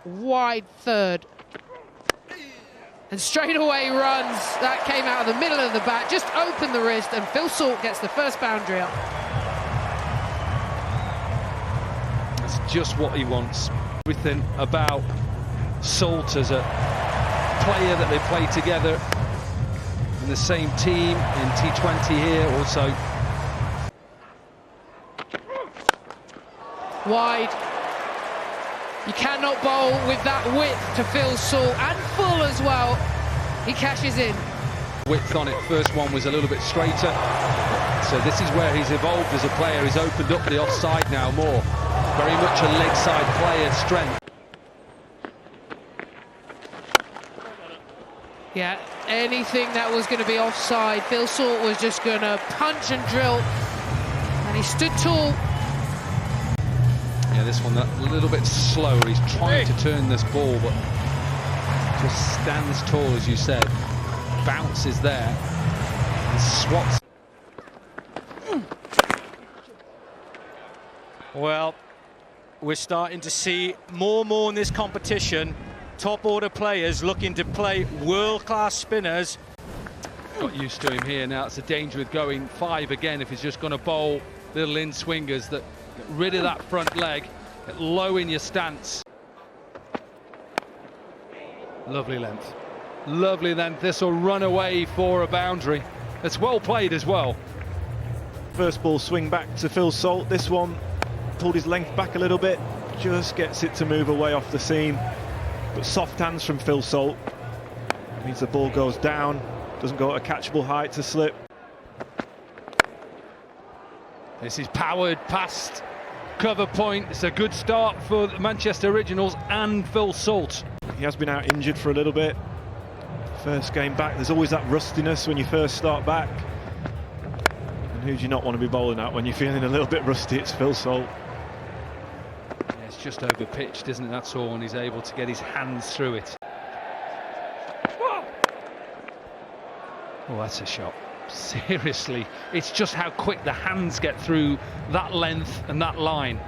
wide third. And straight away runs. That came out of the middle of the bat, just opened the wrist, and Phil Salt gets the first boundary up. That's just what he wants. Everything about Salt as a player that they play together in the same team in T20 here also. Wide. You cannot bowl with that width to Phil Salt, and full as well. He cashes in. Width on it, first one was a little bit straighter. So this is where he's evolved as a player. He's opened up the offside now more. Very much a leg side player, strength. Yeah, anything that was going to be offside, Phil Salt was just going to punch and drill. And he stood tall. Yeah, this one a little bit slower. He's trying to turn this ball, but just stands tall, as you said. Bounce is there and swats. Well, we're starting to see more and more in this competition. Top order players looking to play world-class spinners. Got used to him here now. It's a danger with going 5 again if he's just going to bowl little in swingers that get rid of that front leg, get low in your stance. Lovely length. Lovely length. This will run away for a boundary. It's well played as well. First ball swing back to Phil Salt. This one pulled his length back a little bit, just gets it to move away off the seam. But soft hands from Phil Salt. Means the ball goes down, doesn't go at a catchable height to slip. This is powered past cover point. It's a good start for the Manchester Originals and Phil Salt. He has been out injured for a little bit. First game back, there's always that rustiness when you first start back. And who do you not want to be bowling at when you're feeling a little bit rusty? It's Phil Salt. Yeah, it's just over pitched, isn't it? That's all, and he's able to get his hands through it. Oh, that's a shot. Seriously, it's just how quick the hands get through that length and that line.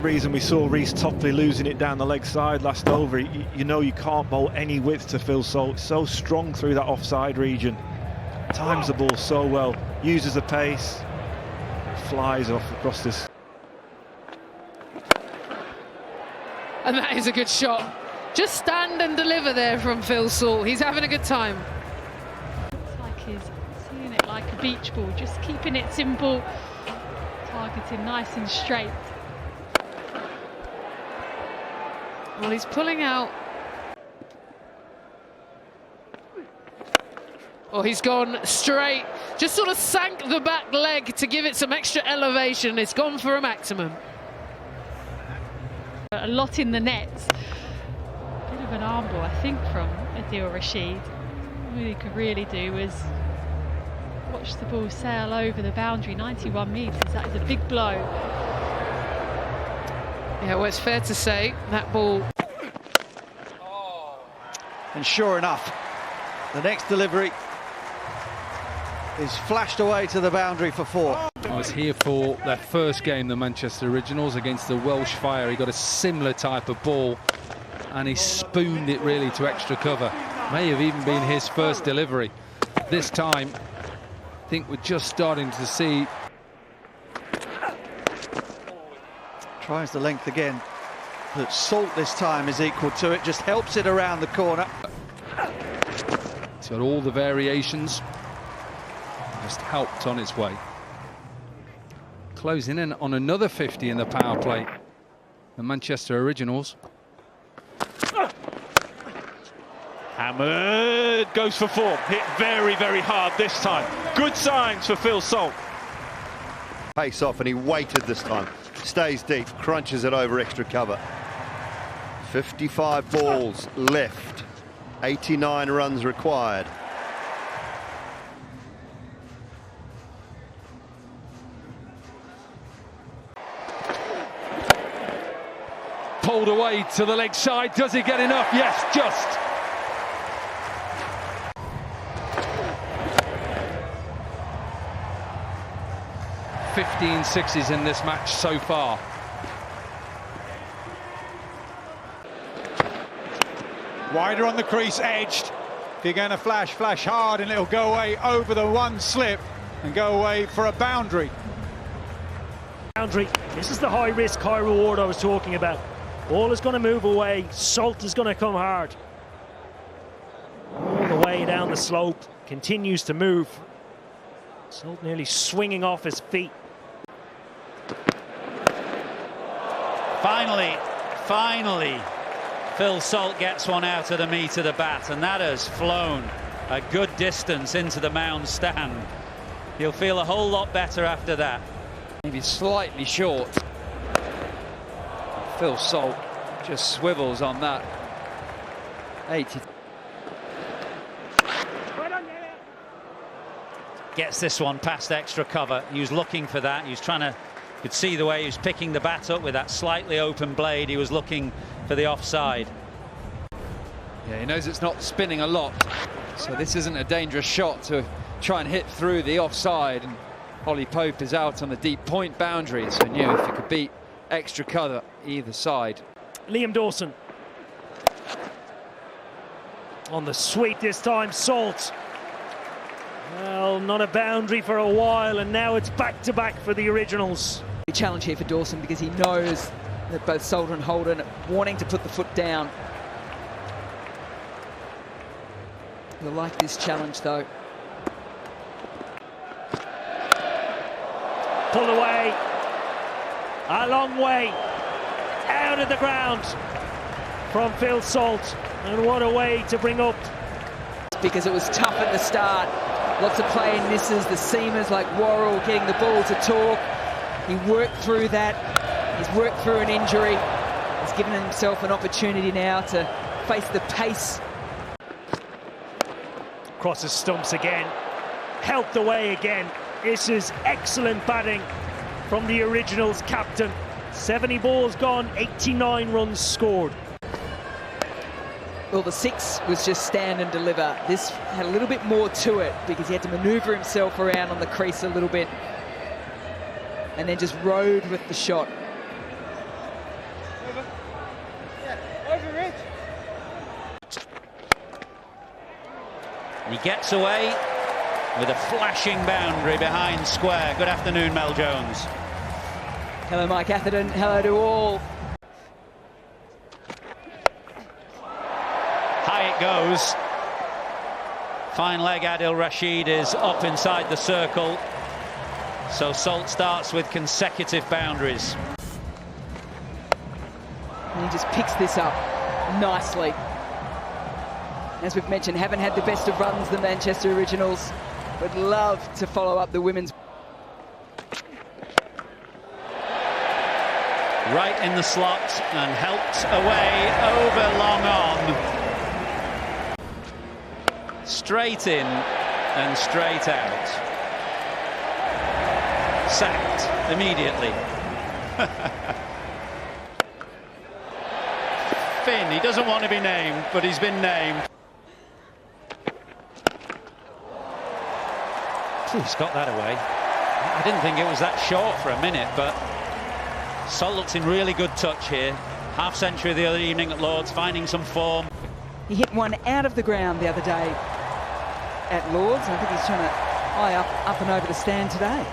Reason we saw Reece Topley losing it down the leg side last over. You know you can't bowl any width to Phil Salt. So strong through that offside region. Times the ball so well. Uses the pace. Flies off across this. And that is a good shot. Just stand and deliver there from Phil Salt. He's having a good time. Looks like he's seeing it like a beach ball, just keeping it simple, targeting nice and straight. Well, he's pulling out. Oh, he's gone straight. Just sort of sank the back leg to give it some extra elevation. It's gone for a maximum. A lot in the nets. Bit of an arm ball, I think, from Adil Rashid. All he could really do was watch the ball sail over the boundary. 91 metres, that is a big blow. Yeah, well, it's fair to say that ball. And sure enough, the next delivery is flashed away to the boundary for 4. I was here for their first game, the Manchester Originals, against the Welsh Fire. He got a similar type of ball and he spooned it really to extra cover. May have even been his first delivery. This time, I think we're just starting to see. Tries the length again, but Salt this time is equal to it, just helps it around the corner. It's got all the variations, just helped on its way. Closing in on another 50 in the power play, the Manchester Originals. Hammered, goes for 4. Hit very, very hard this time. Good signs for Phil Salt. Pace off, and he waited this time. Stays deep, crunches it over extra cover. 55 balls left, 89 runs required. Pulled away to the leg side. Does he get enough? Yes, just. .15 in this match so far. Wider on the crease, edged. If you're going to flash hard, and it'll go away over the one slip and go away for a boundary. Boundary. This is the high risk, high reward I was talking about. Ball is going to move away. Salt is going to come hard. All the way down the slope. Continues to move. Salt nearly swinging off his feet. Finally, Phil Salt gets one out of the meat of the bat, and that has flown a good distance into the mound stand. He'll feel a whole lot better after that. Maybe slightly short. Phil Salt just swivels on that. 80. Gets this one past extra cover. He was looking for that. He was trying to, you could see the way he was picking the bat up with that slightly open blade. He was looking for the offside. Yeah, he knows it's not spinning a lot, so this isn't a dangerous shot to try and hit through the offside. And Ollie Pope is out on the deep point boundary, so knew if he could beat extra cover either side. Liam Dawson. On the sweep this time, Salt. Well, not a boundary for a while, and now it's back-to-back for the Originals. Challenge here for Dawson because he knows that both Salt and Holden are wanting to put the foot down. He'll like this challenge, though. Pull away. A long way. Out of the ground from Phil Salt. And what a way to bring up. Because it was tough at the start. Lots of play and misses. The seamers like Worrell getting the ball to talk. He worked through that. He's worked through an injury. He's given himself an opportunity now to face the pace. Crosses stumps again. Helped away again. This is excellent batting from the Originals captain. 70 balls gone, 89 runs scored. Well, the 6 was just stand and deliver. This had a little bit more to it because he had to manoeuvre himself around on the crease a little bit and then just rode with the shot. He gets away with a flashing boundary behind square. Good afternoon, Mel Jones. Hello, Mike Atherton. Hello to all. High it goes. Fine leg, Adil Rashid is up inside the circle. So Salt starts with consecutive boundaries. And he just picks this up nicely. As we've mentioned, haven't had the best of runs, the Manchester Originals. Would love to follow up the women's. Right in the slot and helped away over long on. Straight in and straight out. Sacked immediately. Finn, he doesn't want to be named, but he's been named. He's got that away. I didn't think it was that short for a minute, but Salt's in really good touch here. Half century the other evening at Lord's, finding some form. He hit one out of the ground the other day at Lord's. I think he's trying to eye up and over the stand today.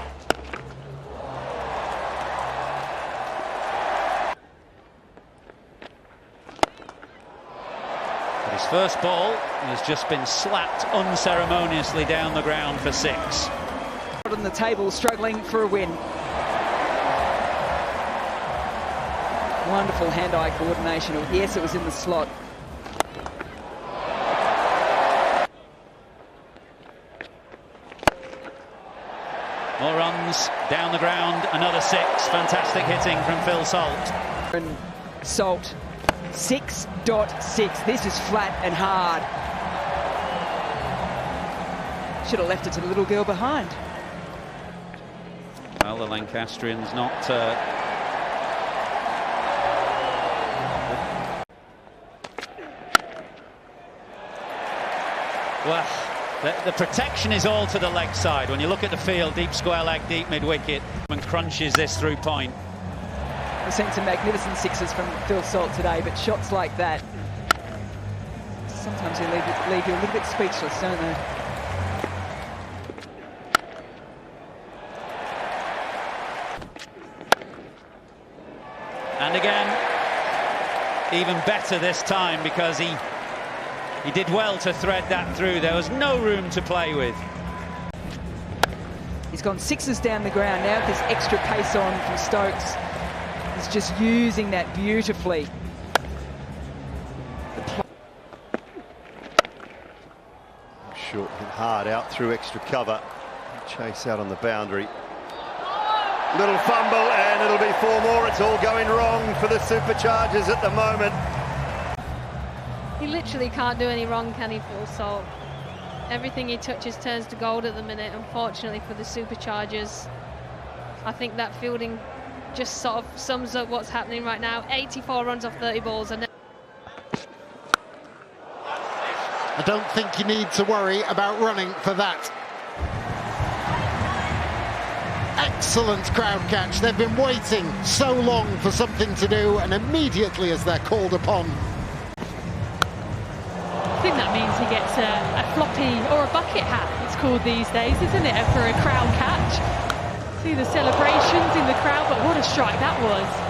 But his first ball has just been slapped unceremoniously down the ground for 6. On the table, struggling for a win. Wonderful hand-eye coordination. Yes, it was in the slot. More runs down the ground, another 6. Fantastic hitting from Phil Salt. And Salt, 6.6. This is flat and hard. Should have left it to the little girl behind. Well, the Lancastrians not... Well, the protection is all to the leg side. When you look at the field, deep square leg, deep mid-wicket, and crunches this through point. We've seen some magnificent 6s from Phil Salt today, but shots like that, Sometimes they leave you a little bit speechless, don't they? And again, even better this time because he did well to thread that through. There was no room to play with. He's gone sixes down the ground now. There's extra pace on from Stokes. He's just using that beautifully. Short hit hard out through extra cover. Chase out on the boundary. Little fumble and it'll be 4 more. It's all going wrong for the Superchargers at the moment. He literally can't do any wrong, can he, Phil Salt? Everything he touches turns to gold at the minute, unfortunately for the Superchargers. I think that fielding just sort of sums up what's happening right now. 84 runs off 30 balls. And I don't think you need to worry about running for that. Excellent crowd catch. They've been waiting so long for something to do, and immediately as they're called upon. I think that means he gets a floppy or a bucket hat, it's called these days, isn't it, for a crowd catch? See the celebrations in the crowd, but what a strike that was.